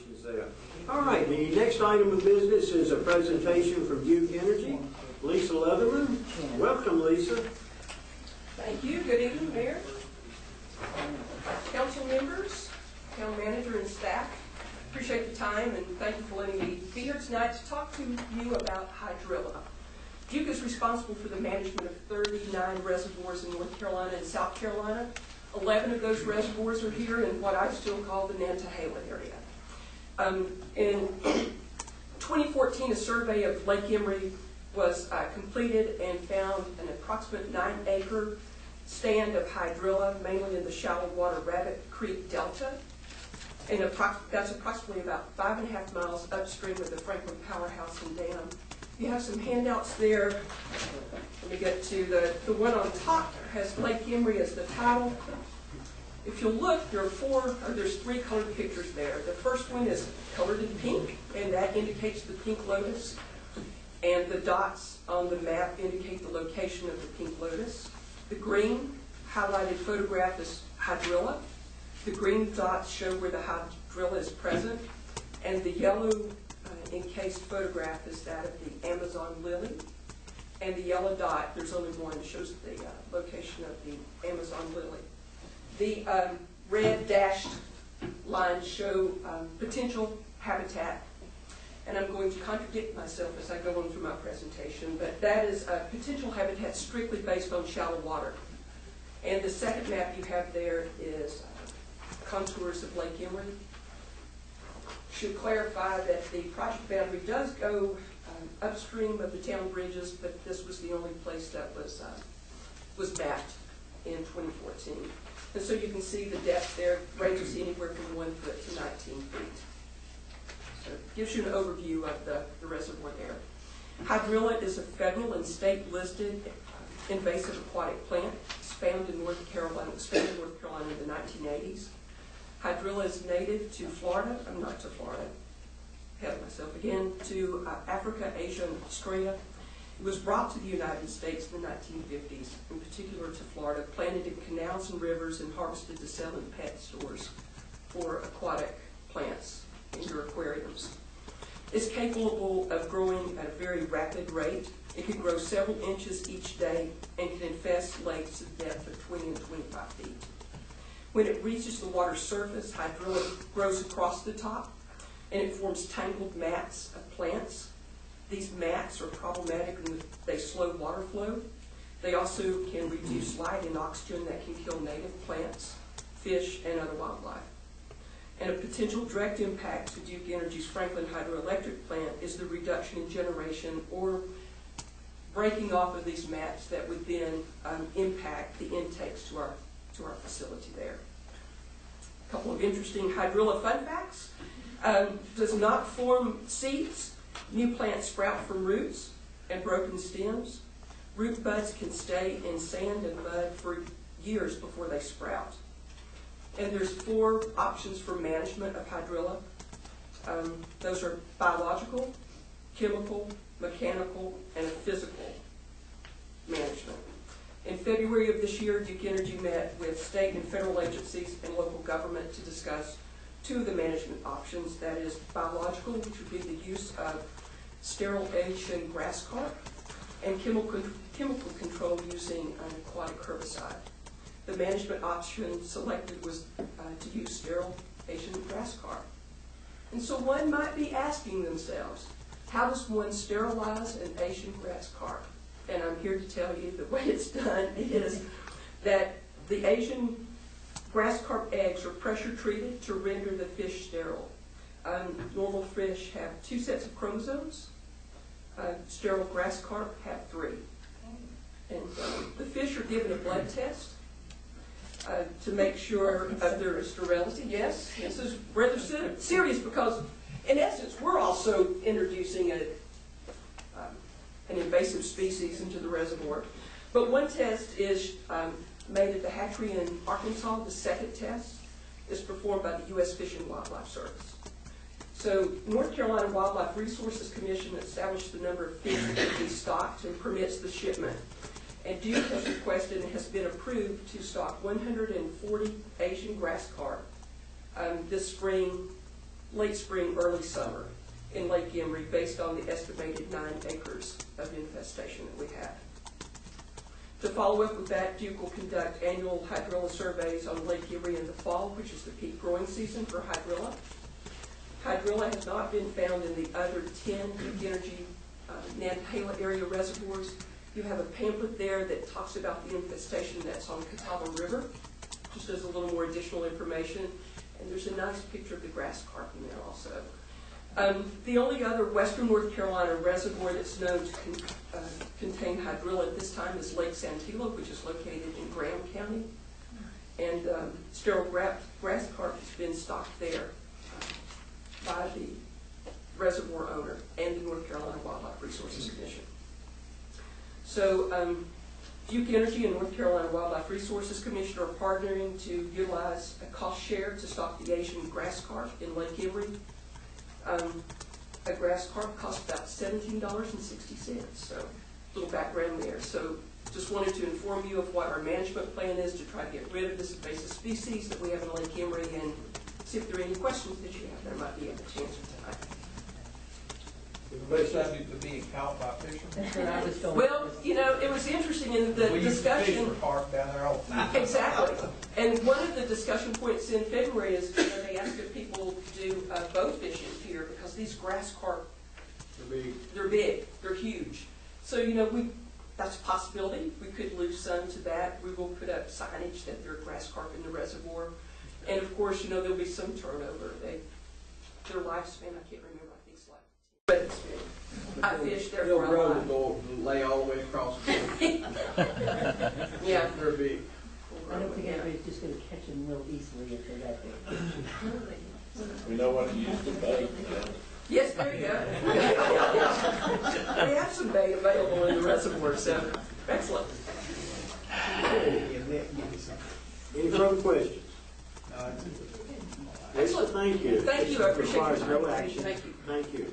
questions there. All right, the next item of business is a presentation from Duke Energy. Lisa Leatherman. Welcome, Lisa. Thank you. Good evening, Mayor, council members, town manager, and staff. Appreciate the time, and thank you for letting me be here tonight to talk to you about Hydrilla. Duke is responsible for the management of 39 reservoirs in North Carolina and South Carolina. 11 of those reservoirs are here in what I still call the Nantahala area. In 2014, a survey of Lake Emory was completed and found an approximate 9-acre stand of hydrilla, mainly in the shallow water Rabbit Creek Delta. And that's approximately about 5.5 miles upstream of the Franklin Powerhouse and Dam. You have some handouts there. Let me get to the one on top has Lake Emory as the title. If you'll look, there's 3 colored pictures there. The first one is colored in pink, and that indicates the pink lotus. And the dots on the map indicate the location of the pink lotus. The green highlighted photograph is hydrilla. The green dots show where the hydrilla is present. And the yellow encased photograph is that of the Amazon lily. And the yellow dot, there's only one, shows the location of the Amazon lily. The red dashed lines show potential habitat. And I'm going to contradict myself as I go on through my presentation, but that is potential habitat strictly based on shallow water. And the second map you have there is contours of Lake Emory. Should clarify that the project boundary does go upstream of the town bridges, but this was the only place that was mapped in 2014. And so you can see the depth there ranges anywhere from 1 foot to 19 feet. So it gives you an overview of the reservoir there. Hydrilla is a federal and state listed invasive aquatic plant. It's found in North Carolina, expanded in North Carolina in the 1980s. Hydrilla is native to Florida, not to Florida, ahead of myself again, to Africa, Asia, and Australia. It was brought to the United States in the 1950s, in particular to Florida, planted in canals and rivers and harvested to sell in pet stores for aquatic plants in your aquariums. It's capable of growing at a very rapid rate. It can grow several inches each day and can infest lakes at a depth of 20 and 25 feet. When it reaches the water's surface, hydrilla grows across the top and it forms tangled mats of plants. These mats are problematic in that they slow water flow. They also can reduce light and oxygen that can kill native plants, fish, and other wildlife. And a potential direct impact to Duke Energy's Franklin hydroelectric plant is the reduction in generation or breaking off of these mats that would then impact the intakes to our facility there. A couple of interesting hydrilla fun facts. Does not form seeds. New plants sprout from roots and broken stems. Root buds can stay in sand and mud for years before they sprout. And there's 4 options for management of hydrilla. Those are biological, chemical, mechanical, and physical management. In February of this year, Duke Energy met with state and federal agencies and local government to discuss 2 of the management options. That is biological, which would be the use of sterile Asian grass carp, and chemical control using an aquatic herbicide. The management option selected was to use sterile Asian grass carp. And so one might be asking themselves, how does one sterilize an Asian grass carp? And I'm here to tell you the way it's done is that the Asian grass carp eggs are pressure treated to render the fish sterile. Normal fish have 2 sets of chromosomes. Sterile grass carp have 3. And the fish are given a blood test to make sure of their sterility. Yes, this is rather serious because, in essence, we're also introducing an invasive species into the reservoir. But one test is made at the hatchery in Arkansas. The second test is performed by the U.S. Fish and Wildlife Service. So North Carolina Wildlife Resources Commission established the number of fish that can be stocked and permits the shipment. And Duke has requested and has been approved to stock 140 Asian grass carp this spring, late spring, early summer in Lake Emory based on the estimated 9 acres of infestation that we have. To follow up with that, Duke will conduct annual hydrilla surveys on Lake Emory in the fall, which is the peak growing season for hydrilla. Hydrilla has not been found in the other 10 Duke Energy Nantahala area reservoirs. You have a pamphlet there that talks about the infestation that's on Catawba River, just as a little more additional information. And there's a nice picture of the grass carp in there also. The only other western North Carolina reservoir that's known to contain hydrilla at this time is Lake Santilla, which is located in Graham County. And sterile grass carp has been stocked there by the reservoir owner and the North Carolina Wildlife Resources Commission. So Duke Energy and North Carolina Wildlife Resources Commission are partnering to utilize a cost share to stock the Asian grass carp in Lake Emory. A grass carp costs about $17.60, so a little background there. So just wanted to inform you of what our management plan is to try to get rid of this invasive species that we have in Lake Emory, and see if there are any questions that you have that I might be able to answer tonight. Everybody subject to being caught by fishermen? Well, you know, it was interesting in the discussion. We used to fish for carp down there all the time. Exactly. And one of the discussion points in February is, you know, they asked if people do boat fishing here because these grass carp, they're big, they're huge. So, you know, that's a possibility. We could lose some to that. We will put up signage that there are grass carp in the reservoir. And of course, you know, there'll be some turnover. Their lifespan, I can't remember, I think it's like, but it's big. I fished there for a while. Go lay all the way across the field. Yeah. They're big. I don't think anybody's just going to catch them real easily if they're that big. We know what to use to bait. Yes, there you go. We have some bait available in the reservoir, so excellent. Any further questions? Excellent. Thank you. Thank you. I appreciate your Requires no time. action. Thank you. Thank you.